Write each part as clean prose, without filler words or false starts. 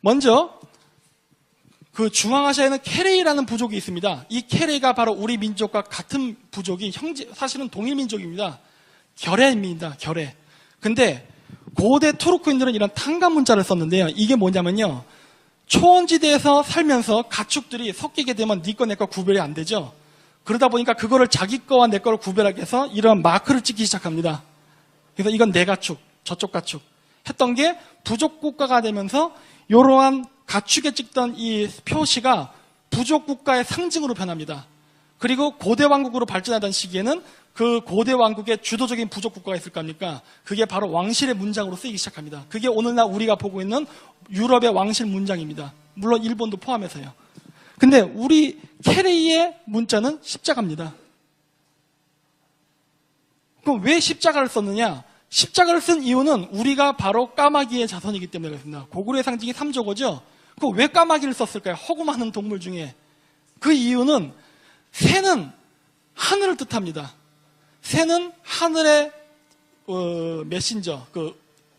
먼저 그 중앙아시아에는 케레이라는 부족이 있습니다. 이 케레이가 바로 우리 민족과 같은 부족이 사실은 동일민족입니다. 결해입니다. 결해. 근데 고대 투르크인들은 이런 탄감 문자를 썼는데요. 이게 뭐냐면요. 초원지대에서 살면서 가축들이 섞이게 되면 네 거 내 거 구별이 안 되죠. 그러다 보니까 그거를 자기 거와 내 거를 구별하기 위해서 이런 마크를 찍기 시작합니다. 그래서 이건 내 가축, 저쪽 가축 했던 게 부족 국가가 되면서 이러한 가축에 찍던 이 표시가 부족 국가의 상징으로 변합니다. 그리고 고대 왕국으로 발전하던 시기에는 그 고대 왕국의 주도적인 부족 국가가 있을 겁니까? 그게 바로 왕실의 문장으로 쓰이기 시작합니다. 그게 오늘날 우리가 보고 있는 유럽의 왕실 문장입니다. 물론 일본도 포함해서요. 근데 우리 케레이의 문자는 십자가입니다. 그럼 왜 십자가를 썼느냐? 십자가를 쓴 이유는 우리가 바로 까마귀의 자손이기 때문에 그렇습니다. 고구려의 상징이 삼조고죠. 그 왜 까마귀를 썼을까요? 허구많은 동물 중에. 그 이유는 새는 하늘을 뜻합니다. 새는 하늘의 메신저, 그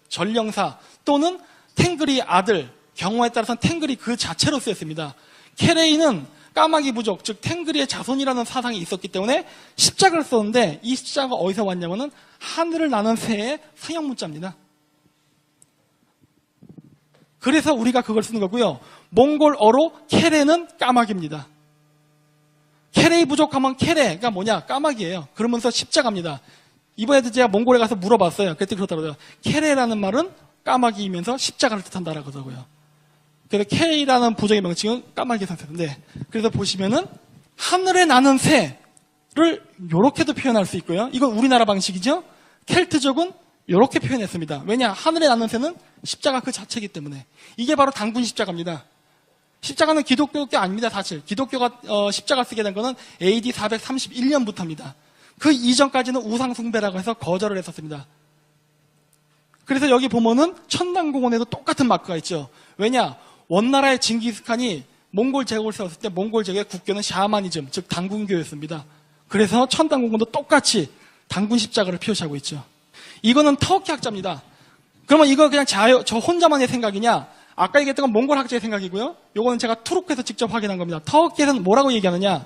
전령사 또는 탱글이 아들, 경우에 따라서는 탱글이 그 자체로 쓰였습니다. 케레이는 까마귀 부족, 즉 탱글이의 자손이라는 사상이 있었기 때문에 십자가를 썼는데 이 십자가가 어디서 왔냐면은 하늘을 나는 새의 상형 문자입니다. 그래서 우리가 그걸 쓰는 거고요. 몽골어로 케레는 까마귀입니다. 케레이 부족하면 케레가 뭐냐? 까마귀예요. 그러면서 십자가입니다. 이번에도 제가 몽골에 가서 물어봤어요. 그때 그렇더라고요. 케레라는 말은 까마귀이면서 십자가를 뜻한다라고 하더라고요. 그래서 케레이라는 부족의 명칭은 까마귀 상태인데, 그래서 보시면은 하늘에 나는 새를 이렇게도 표현할 수 있고요. 이건 우리나라 방식이죠. 켈트족은 이렇게 표현했습니다. 왜냐? 하늘에 나는 새는 십자가 그 자체이기 때문에. 이게 바로 단군 십자가입니다. 십자가는 기독교가 아닙니다, 사실. 기독교가 십자가 쓰게 된 거는 AD 431년부터입니다. 그 이전까지는 우상숭배라고 해서 거절을 했었습니다. 그래서 여기 보면은 천당공원에도 똑같은 마크가 있죠. 왜냐? 원나라의 징기스칸이 몽골 제국을 세웠을 때 몽골 제국의 국교는 샤머니즘, 즉 단군교였습니다. 그래서 천당공원도 똑같이 단군 십자가를 표시하고 있죠. 이거는 터키 학자입니다. 그러면 이거 그냥 저 혼자만의 생각이냐? 아까 얘기했던 건 몽골 학자의 생각이고요. 요거는 제가 투르크에서 직접 확인한 겁니다. 터키에서는 뭐라고 얘기하느냐?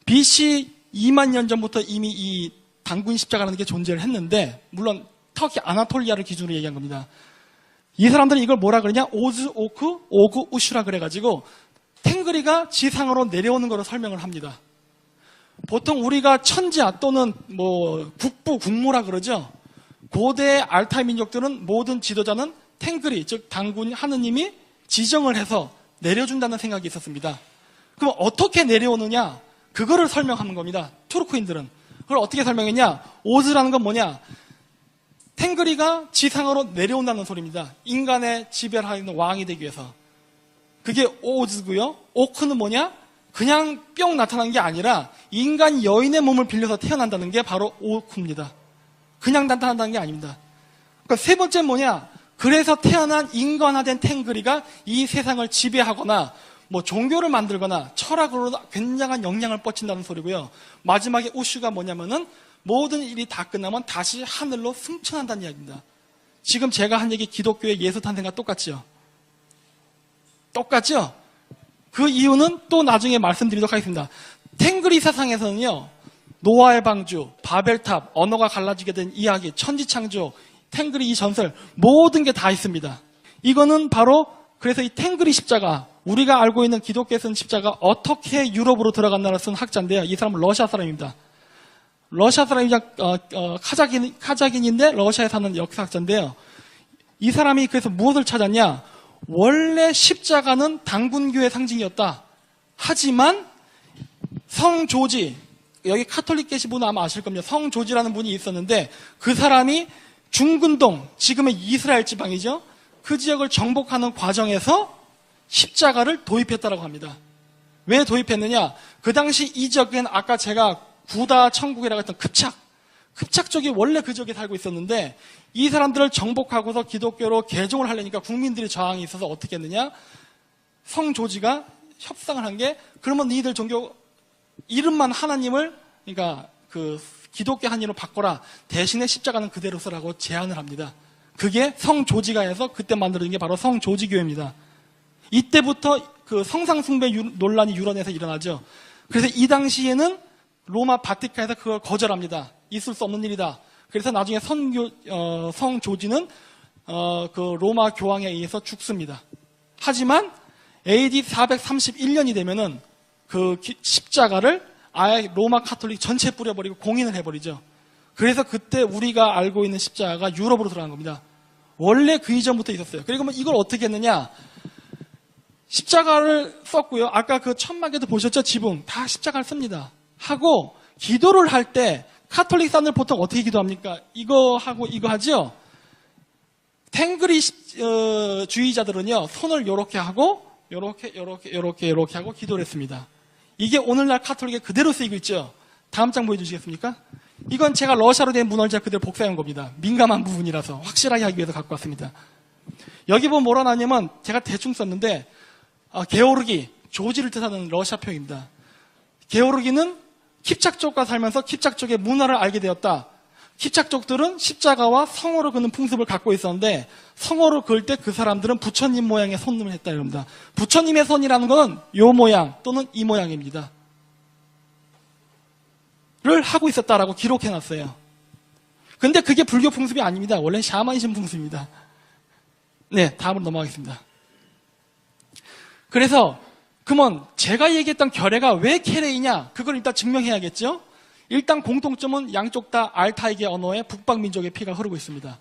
BC 2만 년 전부터 이미 이 단군 십자가라는 게 존재를 했는데, 물론 터키 아나톨리아를 기준으로 얘기한 겁니다. 이 사람들은 이걸 뭐라 그러냐? 오즈, 오크, 오그, 우슈라 그래가지고 탱그리가 지상으로 내려오는 거로 설명을 합니다. 보통 우리가 천지야 또는 뭐 국부, 국무라 그러죠. 고대 알타이 민족들은 모든 지도자는 탱그리, 즉 단군 하느님이 지정을 해서 내려준다는 생각이 있었습니다. 그럼 어떻게 내려오느냐? 그거를 설명하는 겁니다. 투르크인들은. 그걸 어떻게 설명했냐? 오즈라는 건 뭐냐? 탱그리가 지상으로 내려온다는 소리입니다. 인간의 지배하는 왕이 되기 위해서. 그게 오즈고요. 오크는 뭐냐? 그냥 뿅 나타난 게 아니라 인간 여인의 몸을 빌려서 태어난다는 게 바로 오크입니다. 그냥 나타난다는 게 아닙니다. 그러니까 세 번째는 뭐냐? 그래서 태어난 인간화된 탱그리가 이 세상을 지배하거나 뭐 종교를 만들거나 철학으로 굉장한 영향을 뻗친다는 소리고요. 마지막에 우슈가 뭐냐면은 모든 일이 다 끝나면 다시 하늘로 승천한다는 이야기입니다. 지금 제가 한 얘기 기독교의 예수 탄생과 똑같죠? 똑같죠? 그 이유는 또 나중에 말씀드리도록 하겠습니다. 탱그리 사상에서는요, 노아의 방주, 바벨탑, 언어가 갈라지게 된 이야기, 천지창조, 탱그리 이 전설, 모든 게 다 있습니다. 이거는 바로 그래서 이 탱그리 십자가, 우리가 알고 있는 기독교에 쓴 십자가 어떻게 유럽으로 들어갔나를 쓴 학자인데요. 이 사람은 러시아 사람입니다. 러시아 사람이자 카자긴인데 러시아에 사는 역사학자인데요. 이 사람이 그래서 무엇을 찾았냐? 원래 십자가는 단군교의 상징이었다. 하지만 성조지, 여기 카톨릭 계신 분은 아마 아실 겁니다. 성조지라는 분이 있었는데 그 사람이 중근동, 지금의 이스라엘 지방이죠. 그 지역을 정복하는 과정에서 십자가를 도입했다고 합니다. 왜 도입했느냐? 그 당시 이 지역엔 아까 제가 구다 천국이라고 했던 급착족이 원래 그 지역에 살고 있었는데 이 사람들을 정복하고서 기독교로 개종을 하려니까 국민들이 저항이 있어서 어떻게 했느냐? 성조지가 협상을 한 게 그러면 너희들 종교 이름만 하나님을 그러니까 그 기독교 하나님으로 바꿔라. 대신에 십자가는 그대로 쓰라고 제안을 합니다. 그게 성조지가에서 그때 만들어진 게 바로 성조지교회입니다. 이때부터 그 성상숭배 논란이 유럽에서 일어나죠. 그래서 이 당시에는 로마 바티칸에서 그걸 거절합니다. 있을 수 없는 일이다. 그래서 나중에 성조지는 그 로마 교황에 의해서 죽습니다. 하지만 AD 431년이 되면은 그 십자가를 아예 로마 카톨릭 전체에 뿌려버리고 공인을 해버리죠. 그래서 그때 우리가 알고 있는 십자가가 유럽으로 들어간 겁니다. 원래 그 이전부터 있었어요. 그리고 이걸 어떻게 했느냐? 십자가를 썼고요. 아까 그 천막에도 보셨죠? 지붕 다 십자가를 씁니다. 하고 기도를 할 때 카톨릭 사람들 보통 어떻게 기도합니까? 이거 하고 이거 하죠? 탱그리 주의자들은요, 손을 요렇게 하고 요렇게 하고 기도를 했습니다. 이게 오늘날 카톨릭에 그대로 쓰이고 있죠. 다음 장 보여주시겠습니까? 이건 제가 러시아로 된 문헌자 그대로 복사한 겁니다. 민감한 부분이라서 확실하게 하기 위해서 갖고 왔습니다. 여기 보면 뭐라 나냐면 제가 대충 썼는데 게오르기, 조지를 뜻하는 러시아 표현입니다. 게오르기는 킵착족과 살면서 킵착족의 문화를 알게 되었다. 킵착족들은 십자가와 성호를 그는 풍습을 갖고 있었는데 성호를 그을 때 그 사람들은 부처님 모양의 손을 했다 이럽니다. 부처님의 손이라는 것은 요 모양 또는 이 모양입니다. 를 하고 있었다라고 기록해놨어요. 근데 그게 불교 풍습이 아닙니다. 원래 샤머니즘 풍습입니다. 네, 다음으로 넘어가겠습니다. 그래서 그러면 제가 얘기했던 결례가 왜 케레이냐? 그걸 일단 증명해야겠죠? 일단 공통점은 양쪽 다 알타이계 언어의 북방민족의 피가 흐르고 있습니다.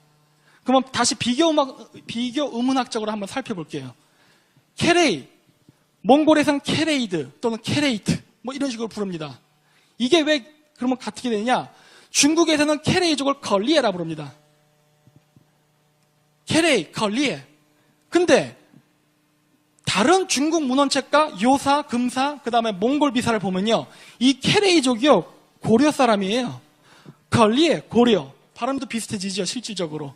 그러면 다시 비교 의문학적으로 한번 살펴볼게요. 케레이, 몽골에서는 케레이드 또는 케레이트 뭐 이런 식으로 부릅니다. 이게 왜 그러면 같게 되느냐? 중국에서는 케레이족을 걸리에라 부릅니다. 케레이, 걸리에. 근데 다른 중국 문헌책과 요사, 금사, 그 다음에 몽골 비사를 보면요. 이 케레이족이요. 고려 사람이에요. 걸리에, 고려. 발음도 비슷해지죠, 실질적으로.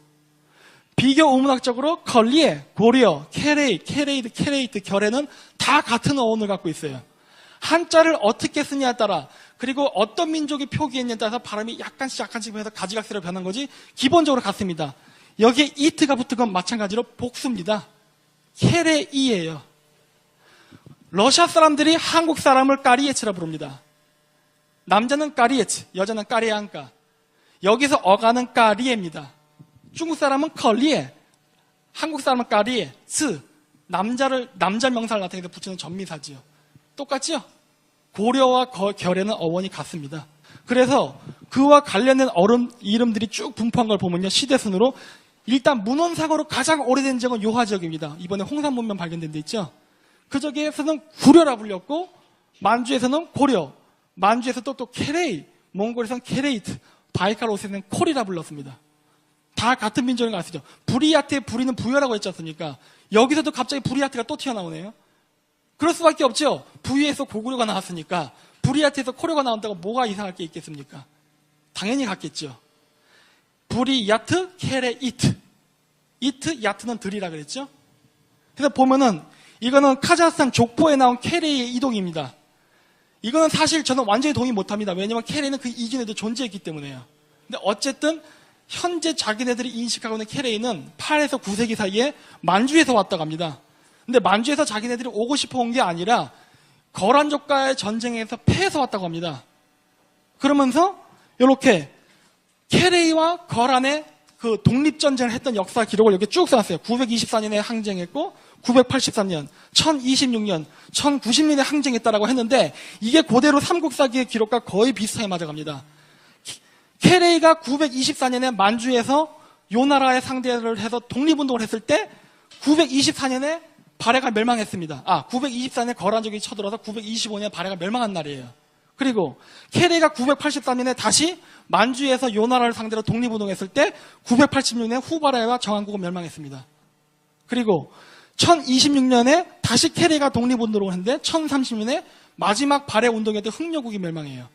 비교 의문학적으로 걸리에, 고려, 케레이, 케레이드, 케레이트, 결에는 다 같은 어원을 갖고 있어요. 한자를 어떻게 쓰냐에 따라 그리고 어떤 민족이 표기했냐에 따라서 발음이 약간씩 해서 가지각색으로 변한 거지 기본적으로 같습니다. 여기에 이트가 붙은 건 마찬가지로 복수입니다. 케레이예요. 러시아 사람들이 한국 사람을 까리에츠라 부릅니다. 남자는 까리에츠, 여자는 까리안까. 여기서 어가는 까리에입니다. 중국 사람은 컬리에, 한국 사람은 까리에, 츠. 남자 명사를 나타내서 붙이는 전미사지요. 똑같죠? 고려와 결에는 어원이 같습니다. 그래서 그와 관련된 이름들이 쭉 분포한 걸 보면요. 시대순으로 일단 문헌상으로 가장 오래된 지역은 요하 지역입니다. 이번에 홍산문명 발견된 데 있죠. 그 지역에서는 구려라 불렸고 만주에서는 고려, 만주에서 또 케레이, 몽골에서는 케레이트, 바이칼로스에서는 콜이라 불렀습니다. 다 같은 민족인 거 아시죠? 부리아트의 부리는 부여라고 했지 않습니까? 여기서도 갑자기 부리아트가 또 튀어나오네요. 그럴 수밖에 없죠. 부위에서 고구려가 나왔으니까 부리아트에서 코려가 나온다고 뭐가 이상할 게 있겠습니까? 당연히 같겠죠. 부리야트, 케레이트. 이트, 야트는 들이라 그랬죠. 그래서 보면은 이거는 카자흐스탄 족보에 나온 케레이의 이동입니다. 이거는 사실 저는 완전히 동의 못합니다. 왜냐하면 케레이는 그 이전에도 존재했기 때문에요. 근데 어쨌든 현재 자기네들이 인식하고 있는 케레이는 8에서 9세기 사이에 만주에서 왔다고 합니다. 근데 만주에서 자기네들이 오고 싶어 온 게 아니라 거란족과의 전쟁에서 패해서 왔다고 합니다. 그러면서 이렇게 케레이와 거란의 그 독립전쟁을 했던 역사 기록을 여기 쭉 써놨어요. 924년에 항쟁했고 983년, 1026년, 1090년에 항쟁했다라고 했는데 이게 그대로 삼국사기의 기록과 거의 비슷하게 맞아갑니다. 케레이가 924년에 만주에서 요나라의 상대를 해서 독립운동을 했을 때 924년에 발해가 멸망했습니다. 924년에 거란족이 쳐들어서 925년에 발해가 멸망한 날이에요. 그리고 케레이가 983년에 다시 만주에서 요나라를 상대로 독립운동했을 때 986년에 후발해와 정한국은 멸망했습니다. 그리고 1026년에 다시 케레이가 독립운동을 했는데 1030년에 마지막 발해 운동이었던 흥려국이 멸망해요.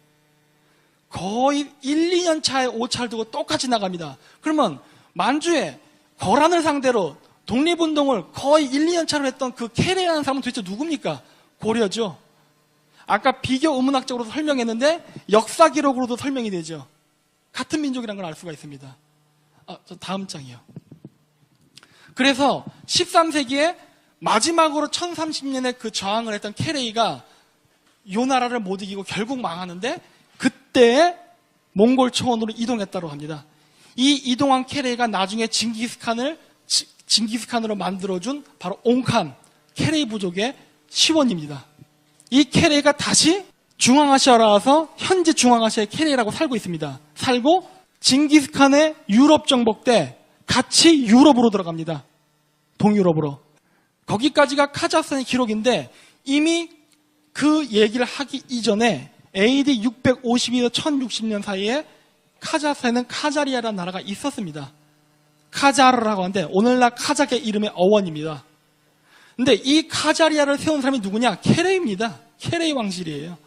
거의 1, 2년 차에 오차를 두고 똑같이 나갑니다. 그러면 만주에 거란을 상대로 독립운동을 거의 1, 2년 차로 했던 그 케레이라는 사람은 도대체 누굽니까? 고려죠. 아까 비교 의문학적으로도 설명했는데 역사 기록으로도 설명이 되죠. 같은 민족이라는 걸 알 수가 있습니다. 저 다음 장이요. 그래서 13세기에 마지막으로 1030년에 그 저항을 했던 케레이가 요 나라를 못 이기고 결국 망하는데 그때 몽골 초원으로 이동했다고 합니다. 이 이동한 케레이가 나중에 징기스칸으로 만들어준 바로 옹칸 케레이 부족의 시원입니다. 이 케레이가 다시 중앙아시아로 와서 현재 중앙아시아의 케레이라고 살고 있습니다. 살고 징기스칸의 유럽 정복 때 같이 유럽으로 들어갑니다. 동유럽으로. 거기까지가 카자흐스탄의 기록인데 이미 그 얘기를 하기 이전에 AD 652에서 1060년 사이에 카자흐스탄에는 카자리아라는 나라가 있었습니다. 카자르라고 하는데 오늘날 카자흐의 이름의 어원입니다. 근데 이 카자리아를 세운 사람이 누구냐? 케레이입니다. 케레이 왕실이에요.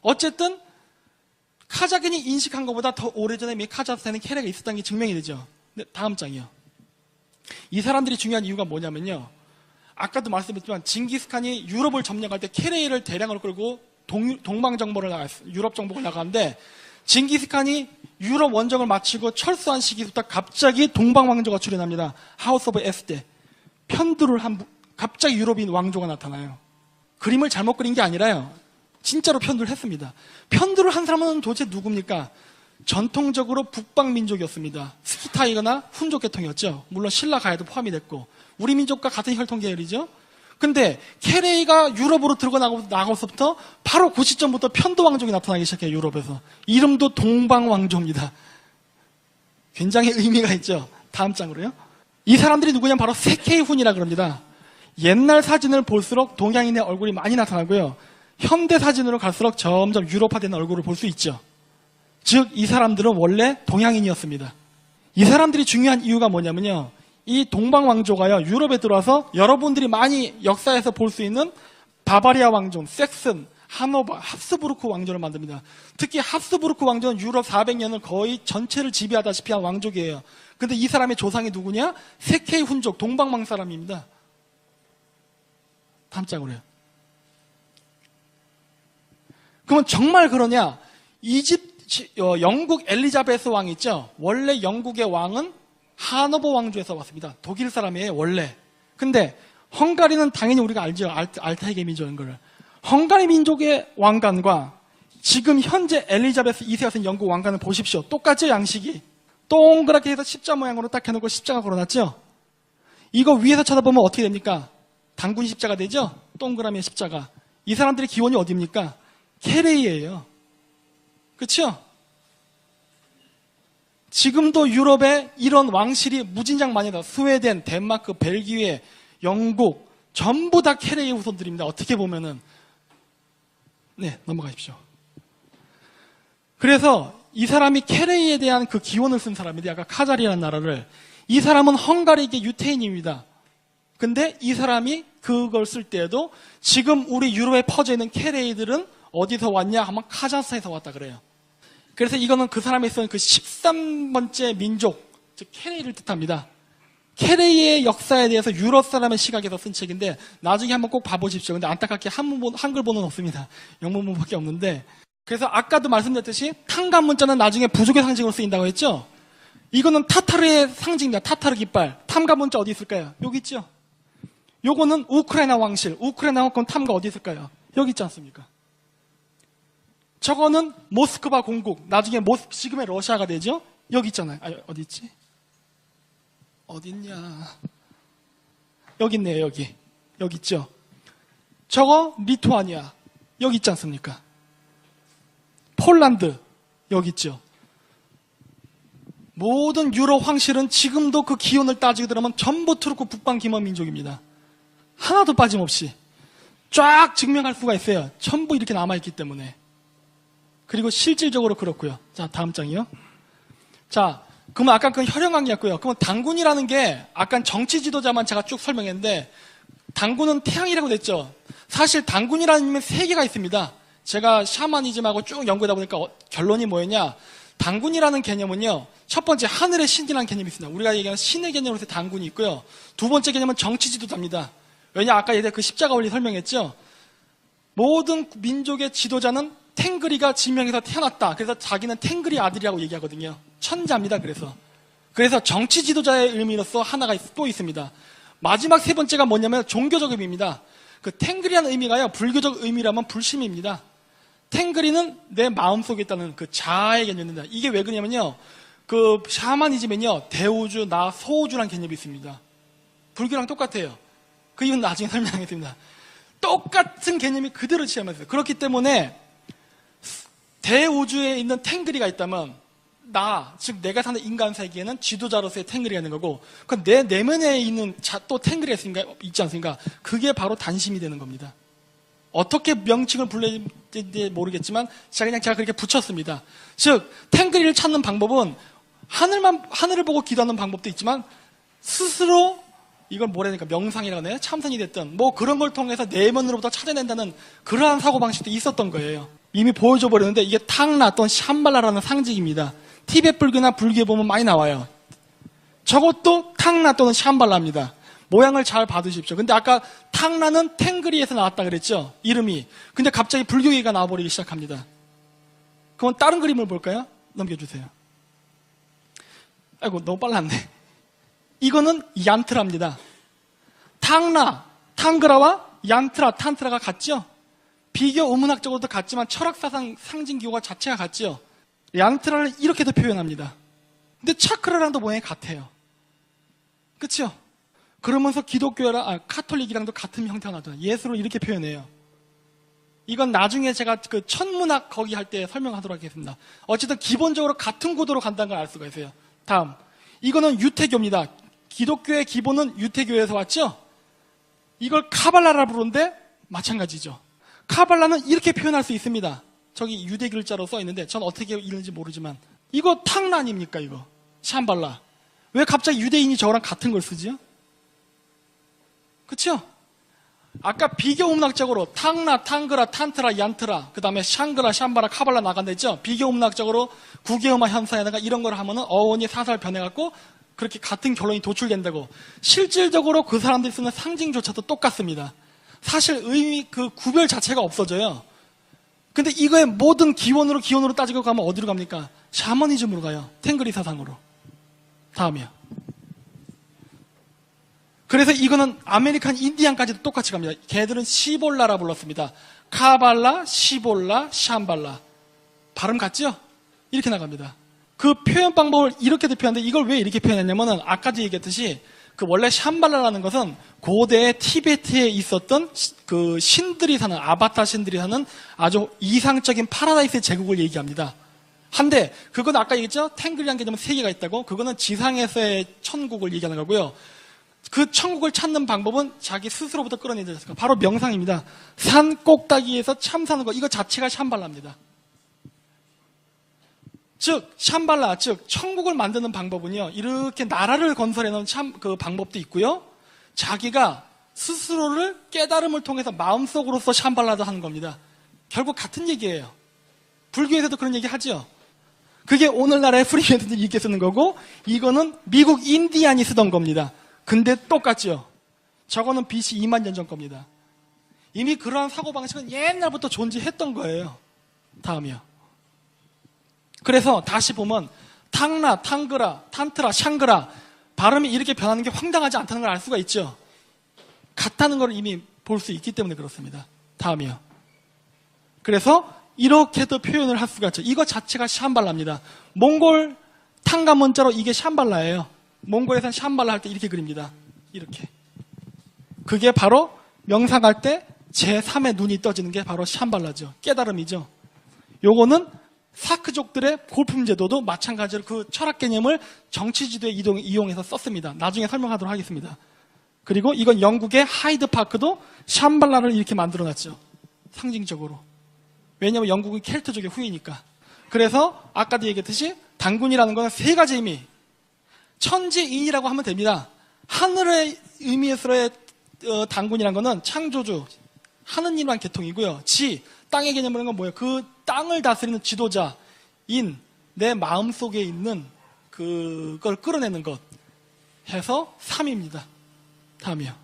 어쨌든 카자흐인이 인식한 것보다 더 오래전에 이미 카자흐스탄에 케레이가 있었다는 게 증명이 되죠. 네, 다음 장이요. 이 사람들이 중요한 이유가 뭐냐면요. 아까도 말씀드렸지만 징기스칸이 유럽을 점령할 때 케레이를 대량으로 끌고 동방정복을 나갔어요. 유럽 정복을 나가는데 징기스칸이 유럽 원정을 마치고 철수한 시기부터 갑자기 동방왕조가 출현합니다. 하우스 오브 에스테. 편두를 한 갑자기 유럽인 왕조가 나타나요. 그림을 잘못 그린 게 아니라요. 진짜로 편두를 했습니다. 편두를 한 사람은 도대체 누굽니까? 전통적으로 북방민족이었습니다. 스키타이거나 훈족 계통이었죠. 물론 신라 가야도 포함이 됐고 우리 민족과 같은 혈통 계열이죠. 근데 케레이가 유럽으로 들고 나가서부터 바로 그 시점부터 편도 왕족이 나타나기 시작해요. 유럽에서. 이름도 동방왕조입니다. 굉장히 의미가 있죠. 다음 장으로요. 이 사람들이 누구냐면 바로 세케이훈이라 그럽니다. 옛날 사진을 볼수록 동양인의 얼굴이 많이 나타나고요. 현대 사진으로 갈수록 점점 유럽화된 얼굴을 볼 수 있죠. 즉 이 사람들은 원래 동양인이었습니다. 이 사람들이 중요한 이유가 뭐냐면요. 이 동방왕조가요, 유럽에 들어와서 여러분들이 많이 역사에서 볼 수 있는 바바리아 왕조, 섹슨, 하노바, 합스부르크 왕조를 만듭니다. 특히 합스부르크 왕조는 유럽 400년을 거의 전체를 지배하다시피 한 왕족이에요. 근데 이 사람의 조상이 누구냐? 세케이 훈족, 동방왕 사람입니다. 다음 장으로요. 그러면 정말 그러냐? 영국 엘리자베스 왕 있죠? 원래 영국의 왕은 하노버 왕조에서 왔습니다. 독일 사람이에요, 원래. 근데 헝가리는 당연히 우리가 알죠. 알타이게 민족인 걸. 헝가리 민족의 왕관과 지금 현재 엘리자베스 2세가 쓴 영국 왕관을 보십시오. 똑같죠, 양식이. 동그랗게 해서 십자 모양으로 딱 해놓고 십자가 걸어놨죠? 이거 위에서 쳐다보면 어떻게 됩니까? 단군 십자가 되죠? 동그라미의 십자가. 이 사람들의 기원이 어디입니까? 케레이예요. 그렇죠? 지금도 유럽에 이런 왕실이 무진장 많이 나와. 스웨덴, 덴마크, 벨기에, 영국 전부 다 케레이의 후손들입니다. 어떻게 보면은. 네, 넘어가십시오. 그래서 이 사람이 케레이에 대한 그 기원을 쓴 사람인데 아까 카자리라는 나라를 이 사람은 헝가리계 유태인입니다. 근데 이 사람이 그걸 쓸 때에도 지금 우리 유럽에 퍼져 있는 케레이들은 어디서 왔냐 하면 카자흐스탄에서 왔다 그래요. 그래서 이거는 그 사람이 쓴 그 13번째 민족, 즉 케레이를 뜻합니다. 케레이의 역사에 대해서 유럽 사람의 시각에서 쓴 책인데 나중에 한번 꼭 봐보십시오. 근데 안타깝게 한글본은 없습니다. 영문본밖에 없는데 그래서 아까도 말씀드렸듯이 탕감 문자는 나중에 부족의 상징으로 쓰인다고 했죠. 이거는 타타르의 상징입니다. 타타르 깃발. 탐감 문자 어디 있을까요? 여기 있죠. 요거는 우크라이나 왕실. 우크라이나 왕권 탐가 어디 있을까요? 여기 있지 않습니까? 저거는 모스크바 공국. 나중에 지금의 러시아가 되죠. 여기 있잖아요. 어디 있지? 어디 있냐? 여기 있네요. 여기 있죠. 저거 리투아니아. 여기 있지 않습니까? 폴란드 여기 있죠. 모든 유럽 황실은 지금도 그 기원을 따지게 되면 전부 투르크 북방 기먼 민족입니다. 하나도 빠짐없이 쫙 증명할 수가 있어요. 전부 이렇게 남아있기 때문에. 그리고 실질적으로 그렇고요. 자, 다음 장이요. 자, 그러면 아까 그 혈연관계였고요. 그러면 당군이라는 게 아까 정치 지도자만 제가 쭉 설명했는데 당군은 태양이라고 됐죠. 사실 당군이라는 이름에 세 개가 있습니다. 제가 샤머니즘하고 쭉 연구하다 보니까 결론이 뭐였냐. 당군이라는 개념은요. 첫 번째 하늘의 신이라는 개념이 있습니다. 우리가 얘기하는 신의 개념으로서 당군이 있고요. 두 번째 개념은 정치 지도자입니다. 왜냐 아까 얘기한 그 십자가 원리 설명했죠. 모든 민족의 지도자는 탱그리가 지명에서 태어났다. 그래서 자기는 탱그리 아들이라고 얘기하거든요. 천자입니다. 그래서 그래서 정치 지도자의 의미로서 하나가 또 있습니다. 마지막 세 번째가 뭐냐면 종교적 의미입니다. 그 탱그리라는 의미가요, 불교적 의미라면 불심입니다. 탱그리는 내 마음속에 있다는 그 자아의 개념입니다. 이게 왜 그러냐면요, 그 샤머니즘에는요, 대우주, 나, 소우주라는 개념이 있습니다. 불교랑 똑같아요. 그 이유는 나중에 설명하겠습니다. 똑같은 개념이 그대로 취하면서, 그렇기 때문에 대우주에 있는 탱그리가 있다면 즉 내가 사는 인간 세계에는 지도자로서의 탱그리가 있는 거고, 그 내 내면에 있는 또 탱그리가 있지 않습니까? 그게 바로 단심이 되는 겁니다. 어떻게 명칭을 불러야 모르겠지만 제가 그렇게 붙였습니다. 즉 탱그리를 찾는 방법은 하늘을 보고 기도하는 방법도 있지만, 스스로 이걸 뭐라 해야 될까, 명상이라고 해요, 참선이 됐든 뭐 그런 걸 통해서 내면으로부터 찾아낸다는 그러한 사고방식도 있었던 거예요. 이미 보여줘 버렸는데, 이게 탕나 또는 샴발라라는 상징입니다. 티베트 불교나 불교에 보면 많이 나와요. 저것도 탕나 또는 샴발라입니다. 모양을 잘 봐두십시오. 근데 아까 탕나는 탱그리에서 나왔다 그랬죠, 이름이. 근데 갑자기 불교 얘기가 나와버리기 시작합니다. 그럼 다른 그림을 볼까요? 넘겨주세요. 아이고, 너무 빨랐네. 이거는 얀트라입니다. 탕나, 탕그라와 얀트라, 탄트라가 같죠? 비교 우문학적으로도 같지만 철학사상 상징기호가 자체가 같죠? 얀트라를 이렇게도 표현합니다. 근데 차크라랑도 모양이 같아요. 그쵸? 그러면서 카톨릭이랑도 같은 형태가 나잖아요. 예수를 이렇게 표현해요. 이건 나중에 제가 그 천문학 거기 할 때 설명하도록 하겠습니다. 어쨌든 기본적으로 같은 구도로 간다는 걸 알 수가 있어요. 다음, 이거는 유태교입니다. 기독교의 기본은 유태교에서 왔죠? 이걸 카발라라 부르는데 마찬가지죠. 카발라는 이렇게 표현할 수 있습니다. 저기 유대 글자로 써 있는데 전 어떻게 읽는지 모르지만, 이거 탕나 아닙니까? 이거 샴발라. 왜 갑자기 유대인이 저랑 같은 걸 쓰지요? 그쵸? 아까 비교문학적으로 탕나, 탕그라, 탄트라, 얀트라, 그 다음에 샹그라, 샴바라, 카발라 나간다 했죠? 비교문학적으로 국외음악 현상에다가 이런 걸 하면은 어원이 사살 변해갖고 그렇게 같은 결론이 도출된다고. 실질적으로 그 사람들이 쓰는 상징조차도 똑같습니다. 사실 그 구별 자체가 없어져요. 근데 이거의 모든 기원으로 따지고 가면 어디로 갑니까? 샤머니즘으로 가요. 탱그리 사상으로. 다음이요. 그래서 이거는 아메리칸 인디안까지도 똑같이 갑니다. 걔들은 시볼라라 불렀습니다. 카발라, 시볼라, 샴발라. 발음 같죠? 이렇게 나갑니다. 그 표현 방법을 이렇게도 표현하는데, 이걸 왜 이렇게 표현했냐면은 아까도 얘기했듯이 그 원래 샴발라라는 것은 고대 티베트에 있었던 그 신들이 사는, 아바타 신들이 사는 아주 이상적인 파라다이스의 제국을 얘기합니다. 한데 그건 아까 얘기했죠? 탱글이라는 개념은 세 개가 있다고. 그거는 지상에서의 천국을 얘기하는 거고요. 그 천국을 찾는 방법은 자기 스스로부터 끌어내지 않습니까? 바로 명상입니다. 산 꼭다기에서 참 사는 거, 이거 자체가 샴발라입니다. 즉 샴발라, 즉 천국을 만드는 방법은요, 이렇게 나라를 건설해놓은 그 방법도 있고요, 자기가 스스로를 깨달음을 통해서 마음속으로서 샴발라도 하는 겁니다. 결국 같은 얘기예요. 불교에서도 그런 얘기 하죠. 그게 오늘날의 프리메이슨들이 이렇게 쓰는 거고, 이거는 미국 인디안이 쓰던 겁니다. 근데 똑같죠. 저거는 BC 2만 년 전 겁니다. 이미 그러한 사고방식은 옛날부터 존재했던 거예요. 다음이요. 그래서 다시 보면 탕나, 탕그라, 탄트라, 샹그라 발음이 이렇게 변하는 게 황당하지 않다는 걸 알 수가 있죠. 같다는 걸 이미 볼 수 있기 때문에 그렇습니다. 다음이요. 그래서 이렇게도 표현을 할 수가 있죠. 이거 자체가 샴발라입니다. 몽골 탕가 문자로 이게 샴발라예요. 몽골에서는 샴발라 할 때 이렇게 그립니다. 이렇게. 그게 바로 명상할 때 제3의 눈이 떠지는 게 바로 샴발라죠. 깨달음이죠. 요거는 사크족들의 골품 제도도 마찬가지로 그 철학 개념을 정치 지도에 이용해서 썼습니다. 나중에 설명하도록 하겠습니다. 그리고 이건 영국의 하이드 파크도 샴발라를 이렇게 만들어놨죠. 상징적으로. 왜냐하면 영국은 켈트족의 후예니까. 그래서 아까도 얘기했듯이 단군이라는 건 세 가지 의미. 천지인이라고 하면 됩니다. 하늘의 의미에서의 단군이라는 거는 창조주, 하느님이란 계통이고요. 땅의 개념이라는 건 뭐예요? 그 땅을 다스리는 지도자인 내 마음속에 있는 그걸 끌어내는 것 해서 3입니다. 다음이요.